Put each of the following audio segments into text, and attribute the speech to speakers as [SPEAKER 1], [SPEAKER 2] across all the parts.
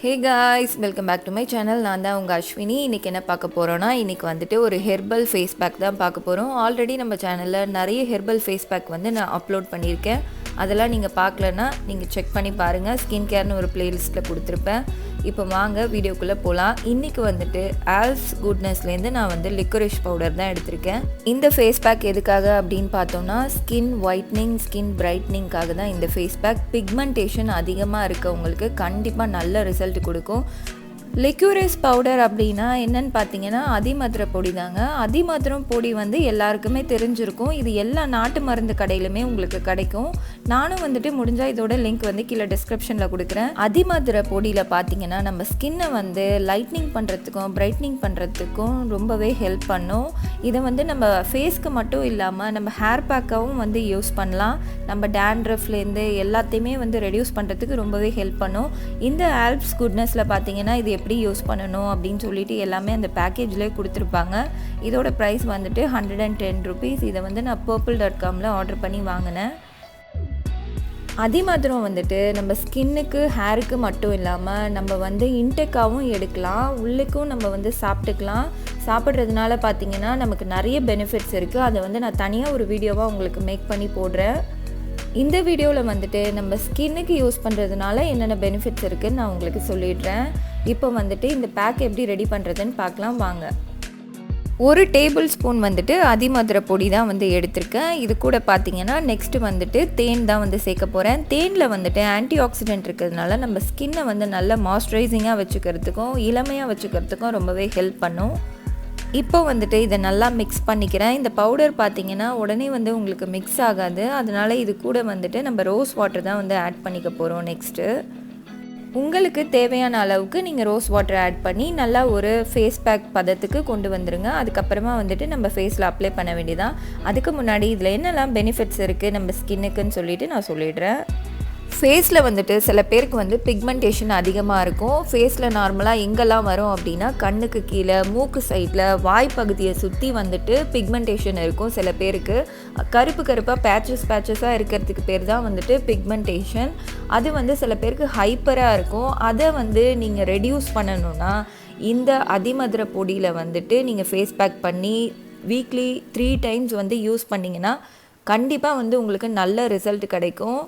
[SPEAKER 1] Hey guys, welcome back to my channel. நான் தான் உங்கள் அஸ்வினி. இன்றைக்கி என்ன பார்க்க போகிறோன்னா, இன்றைக்கி வந்துட்டு ஒரு ஹெர்பல் ஃபேஸ் பேக் தான் பார்க்க போகிறோம். ஆல்ரெடி நம்ம சேனலில் நிறைய ஹெர்பல் ஃபேஸ் பேக் வந்து நான் அப்லோட் பண்ணியிருக்கேன். அதெல்லாம் நீங்கள் பார்க்கலன்னா நீங்கள் செக் பண்ணி பாருங்கள். ஸ்கின் கேர்னு ஒரு பிளேலிஸ்ட்டில் கொடுத்துருப்பேன். இப்போ வாங்க வீடியோக்குள்ளே போகலாம். இன்றைக்கி வந்துட்டு ஆல்ஸ் குட்னஸ்லேருந்து நான் வந்து லிக்கரிஷ் பவுடர் தான் எடுத்திருக்கேன். இந்த ஃபேஸ் பேக் எதுக்காக அப்படின்னு பார்த்தோன்னா, ஸ்கின் ஒயிட்னிங், ஸ்கின் பிரைட்னிங்காக தான் இந்த ஃபேஸ் பேக். பிக்மெண்டேஷன் அதிகமாக இருக்கவங்களுக்கு கண்டிப்பாக நல்ல ரிசல்ட் கொடுக்கும். லிக்யூரிஸ் பவுடர் அப்படின்னா என்னன்னு பார்த்தீங்கன்னா, அதிமதுர பொடி தாங்க. அதிமதுரம் பொடி வந்து எல்லாருக்குமே தெரிஞ்சிருக்கும். இது எல்லா நாட்டு மருந்து கடையிலுமே உங்களுக்கு கிடைக்கும். நானும் வந்துட்டு முடிஞ்சால் இதோட லிங்க் வந்து கீழே டிஸ்கிரிப்ஷனில் கொடுக்குறேன். அதிமதுர பொடியில் பார்த்தீங்கன்னா நம்ம ஸ்கின்னை வந்து லைட்னிங் பண்ணுறதுக்கும் பிரைட்னிங் பண்ணுறதுக்கும் ரொம்பவே ஹெல்ப் பண்ணும். இதை வந்து நம்ம ஃபேஸ்க்கு மட்டும் இல்லாமல் நம்ம ஹேர் பேக்காகவும் வந்து யூஸ் பண்ணலாம். நம்ம டேண்ட்ரஃப்லேருந்து எல்லாத்தையுமே வந்து ரெடியூஸ் பண்ணுறதுக்கு ரொம்பவே ஹெல்ப் பண்ணும். இந்த ஆல்ப்ஸ் குட்னஸில் பார்த்தீங்கன்னா இது எப்படி யூஸ் பண்ணணும் அப்படின்னு சொல்லிட்டு எல்லாமே அந்த பேக்கேஜ்லேயே கொடுத்துருப்பாங்க. இதோட ப்ரைஸ் வந்துட்டு 110 rupees. இதை வந்து நான் purple.comல ஆர்டர் பண்ணி வாங்கினேன். அதிமதுரம் வந்துட்டு நம்ம ஸ்கின்னுக்கு ஹேருக்கு மட்டும் இல்லாமல் நம்ம வந்து இன்டெக்காகவும் எடுக்கலாம், உள்ளுக்கும் நம்ம வந்து சாப்பிட்டுக்கலாம். சாப்பிட்றதுனால பார்த்திங்கன்னா நமக்கு நிறைய பெனிஃபிட்ஸ் இருக்குது. அதை வந்து நான் தனியாக ஒரு வீடியோவாக உங்களுக்கு மேக் பண்ணி போடுறேன். இந்த வீடியோவில் வந்துட்டு நம்ம ஸ்கின்னுக்கு யூஸ் பண்ணுறதுனால என்னென்ன பெனிஃபிட்ஸ் இருக்குதுன்னு நான் உங்களுக்கு சொல்லிடுறேன். இப்போ வந்துட்டு இந்த பேக் எப்படி ரெடி பண்ணுறதுன்னு பார்க்கலாம் வாங்க. 1 டேபிள் ஸ்பூன் வந்துட்டு அதிமதுர பொடி தான் வந்து எடுத்திருக்கேன். இது கூட பார்த்திங்கன்னா நெக்ஸ்ட்டு வந்துட்டு தேன் தான் வந்து சேர்க்க போகிறேன். தேனில் வந்துட்டு ஆன்டி ஆக்சிடென்ட் இருக்கிறதுனால நம்ம ஸ்கின்னை வந்து நல்லா மாய்ஸ்சரைசிங்காக வச்சுக்கிறதுக்கும் இளமையாக வச்சுக்கிறதுக்கும் ரொம்பவே ஹெல்ப் பண்ணும். இப்போ வந்துட்டு இதை நல்லா மிக்ஸ் பண்ணிக்கிறேன். இந்த பவுடர் பார்த்திங்கன்னா உடனே வந்து உங்களுக்கு மிக்ஸ் ஆகாது. அதனால் இது கூட வந்துட்டு நம்ம ரோஸ் வாட்டர் தான் வந்து ஆட் பண்ணிக்க போகிறோம். நெக்ஸ்ட்டு உங்களுக்கு தேவையான அளவுக்கு நீங்கள் ரோஸ் வாட்டர் ஆட் பண்ணி நல்லா ஒரு ஃபேஸ் பேக் பதத்துக்கு கொண்டு வந்துடுங்க. அதுக்கப்புறமா வந்துட்டு நம்ம ஃபேஸில் அப்ளை பண்ண வேண்டியதான். அதுக்கு முன்னாடி இதில் என்னெல்லாம் பெனிஃபிட்ஸ் இருக்குது நம்ம ஸ்கின்னுக்குன்னு சொல்லிவிட்டு நான் சொல்லிடுறேன். ஃபேஸில் வந்துட்டு சில பேருக்கு வந்து பிக்மெண்டேஷன் அதிகமாக இருக்கும். ஃபேஸில் நார்மலாக எங்கெல்லாம் வரும் அப்படின்னா கண்ணுக்கு கீழே, மூக்கு சைடில், வாய்ப்பகுதியை சுற்றி வந்துட்டு பிக்மெண்டேஷன் இருக்கும். சில பேருக்கு கருப்பாக பேச்சஸாக இருக்கிறதுக்கு பேர் தான் வந்துட்டு பிக்மெண்டேஷன். அது வந்து சில பேருக்கு ஹைப்பராக இருக்கும். அதை வந்து நீங்கள் ரெடியூஸ் பண்ணணுன்னா இந்த அதிமதுர பொடியில் வந்துட்டு நீங்கள் ஃபேஸ் பேக் பண்ணி வீக்லி 3 times வந்து யூஸ் பண்ணிங்கன்னா கண்டிப்பாக வந்து உங்களுக்கு நல்ல ரிசல்ட் கிடைக்கும்.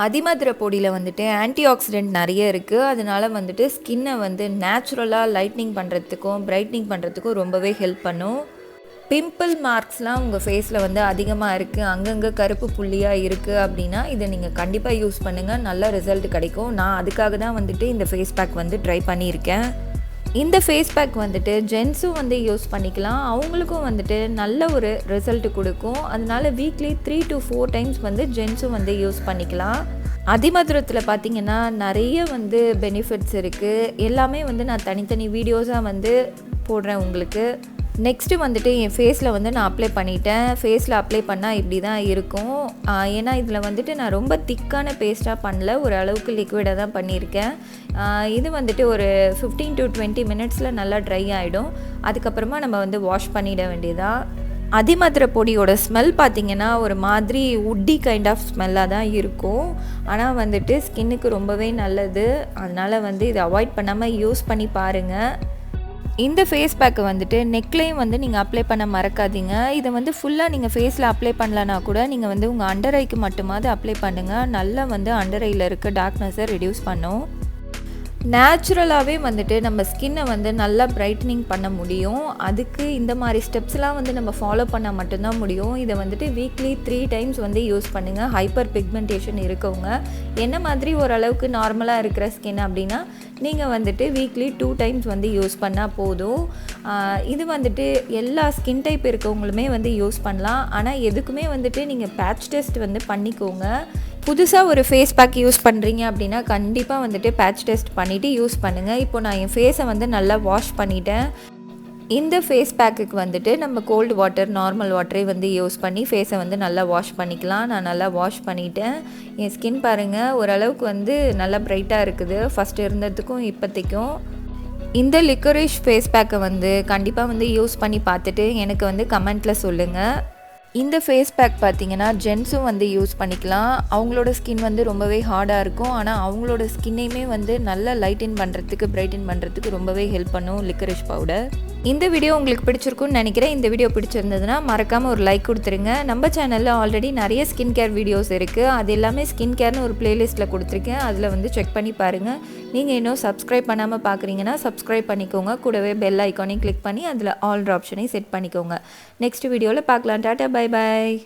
[SPEAKER 1] அதிமதுர பொடியில் வந்துட்டு ஆன்டி ஆக்சிடென்ட் நிறைய இருக்குது. அதனால் வந்துட்டு ஸ்கின்னை வந்து நேச்சுரலாக லைட்னிங் பண்ணுறதுக்கும் பிரைட்னிங் பண்ணுறதுக்கும் ரொம்பவே ஹெல்ப் பண்ணும். பிம்பிள் மார்க்ஸ்லாம் உங்கள் ஃபேஸில் வந்து அதிகமாக இருக்குது, அங்கங்கே கருப்பு புள்ளியாக இருக்குது அப்படின்னா இதை நீங்கள் கண்டிப்பாக யூஸ் பண்ணுங்கள், நல்ல ரிசல்ட் கிடைக்கும். நான் அதுக்காக தான் வந்துட்டு இந்த ஃபேஸ் பேக் வந்து ட்ரை பண்ணியிருக்கேன். இந்த ஃபேஸ் பேக் வந்துட்டு ஜென்ஸும் வந்து யூஸ் பண்ணிக்கலாம், அவங்களுக்கும் வந்துட்டு நல்ல ஒரு ரிசல்ட் கொடுக்கும். அதனால வீக்லி 3 to 4 times வந்து ஜென்ஸும் வந்து யூஸ் பண்ணிக்கலாம். அதிமதுரத்தில் பார்த்திங்கன்னா நிறைய வந்து பெனிஃபிட்ஸ் இருக்குது. எல்லாமே வந்து நான் தனித்தனி வீடியோஸாக வந்து போடுறேன் உங்களுக்கு. நெக்ஸ்ட்டு வந்துட்டு என் ஃபேஸில் வந்து நான் அப்ளை பண்ணிட்டேன். ஃபேஸில் அப்ளை பண்ணால் இப்படி தான் இருக்கும். ஏன்னா இதில் வந்துட்டு நான் ரொம்ப திக்கான பேஸ்ட்டாக பண்ணல, ஒரு அளவுக்கு லிக்விடாக தான் பண்ணியிருக்கேன். இது வந்துட்டு ஒரு 15 to 20 minutesல நல்லா ட்ரை ஆகிடும். அதுக்கப்புறமா நம்ம வந்து வாஷ் பண்ணிட வேண்டியதான். அதிமதுர பொடியோட ஸ்மெல் பார்த்திங்கன்னா ஒரு மாதிரி உட்டி கைண்ட் ஆஃப் ஸ்மெல்லாக தான் இருக்கும். ஆனால் வந்துட்டு ஸ்கின்னுக்கு ரொம்பவே நல்லது. அதனால் வந்து இதை அவாய்ட் பண்ணாமல் யூஸ் பண்ணி பாருங்கள். இந்த ஃபேஸ் பேக்கை வந்துட்டு நெக்லையும் வந்து நீங்கள் அப்ளை பண்ண மறக்காதீங்க. இதை வந்து ஃபுல்லாக நீங்கள் ஃபேஸில் அப்ளை பண்ணலன்னா கூட நீங்கள் வந்து உங்கள் அண்டர் ஐக்கு மட்டுமாவது அப்ளை பண்ணுங்கள். நல்லா வந்து அண்டர் ஐயில் இருக்க டார்க்னஸை ரெடியூஸ் பண்ணும். நேச்சுரலாகவே வந்துட்டு நம்ம ஸ்கின்னை வந்து நல்லா பிரைட்னிங் பண்ண முடியும். அதுக்கு இந்த மாதிரி ஸ்டெப்ஸ்லாம் வந்து நம்ம ஃபாலோ பண்ணால் மட்டும்தான் முடியும். இதை வந்துட்டு வீக்லி 3 times வந்து யூஸ் பண்ணுங்கள். ஹைப்பர் பிக்மெண்டேஷன் இருக்கவங்க, என்ன மாதிரி ஓரளவுக்கு நார்மலாக இருக்கிற ஸ்கின் அப்படின்னா நீங்கள் வந்துட்டு வீக்லி 2 times வந்து யூஸ் பண்ணால் போதும். இது வந்துட்டு எல்லா ஸ்கின் டைப் இருக்கவங்களுமே வந்து யூஸ் பண்ணலாம். ஆனால் எதுக்குமே வந்துட்டு நீங்கள் பேட்ச் டெஸ்ட் வந்து பண்ணிக்கோங்க. புதுசாக ஒரு ஃபேஸ் பேக் யூஸ் பண்ணுறீங்க அப்படின்னா கண்டிப்பாக வந்துட்டு பேட்ச் டெஸ்ட் பண்ணிவிட்டு யூஸ் பண்ணுங்கள். இப்போ நான் என் ஃபேஸை வந்து நல்லா வாஷ் பண்ணிட்டேன். இந்த ஃபேஸ் பேக்குக்கு வந்துட்டு நம்ம கோல்டு வாட்டர், நார்மல் வாட்டரே வந்து யூஸ் பண்ணி ஃபேஸை வந்து நல்லா வாஷ் பண்ணிக்கலாம். நான் நல்லா வாஷ் பண்ணிட்டேன். என் ஸ்கின் பாருங்கள் ஓரளவுக்கு வந்து நல்லா ப்ரைட்டாக இருக்குது ஃபஸ்ட்டு இருந்ததுக்கும் இப்போதைக்கும். இந்த லிக்கரிஷ் ஃபேஸ் பேக்கை வந்து கண்டிப்பாக வந்து யூஸ் பண்ணி பார்த்துட்டு எனக்கு வந்து கமெண்ட்டில் சொல்லுங்கள். இந்த ஃபேஸ் பேக் பார்த்தீங்கன்னா ஜென்ஸும் வந்து யூஸ் பண்ணிக்கலாம். அவங்களோட ஸ்கின் வந்து ரொம்பவே ஹார்டாக இருக்கும். ஆனால் அவங்களோட ஸ்கின்னையுமே வந்து நல்லா லைட்டன் பண்ணுறதுக்கு பிரைட்டன் பண்ணுறதுக்கு ரொம்பவே ஹெல்ப் பண்ணும் லிக்கரிஷ் பவுடர். இந்த வீடியோ உங்களுக்கு பிடிச்சிருக்குன்னு நினைக்கிறேன். இந்த வீடியோ பிடிச்சிருந்ததுன்னா மறக்காமல் ஒரு லைக் கொடுத்துருங்க. நம்ம சேனலில் ஆல்ரெடி நிறைய ஸ்கின் கேர் வீடியோஸ் இருக்குது. அது எல்லாமே ஸ்கின் கேர்னு ஒரு பிளேலிஸ்ட்டில் கொடுத்துருக்கேன். அதில் வந்து செக் பண்ணி பாருங்கள். நீங்கள் இன்னும் சப்ஸ்கிரைப் பண்ணாமல் பார்க்குறீங்கன்னா சப்ஸ்கிரைப் பண்ணிக்கோங்க. கூடவே பெல் ஐக்கானையும் கிளிக் பண்ணி அதில் ஆல் ஆப்ஷனையும் செட் பண்ணிக்கோங்க. நெக்ஸ்ட் வீடியோவில் பார்க்கலாம். Tata bye bye.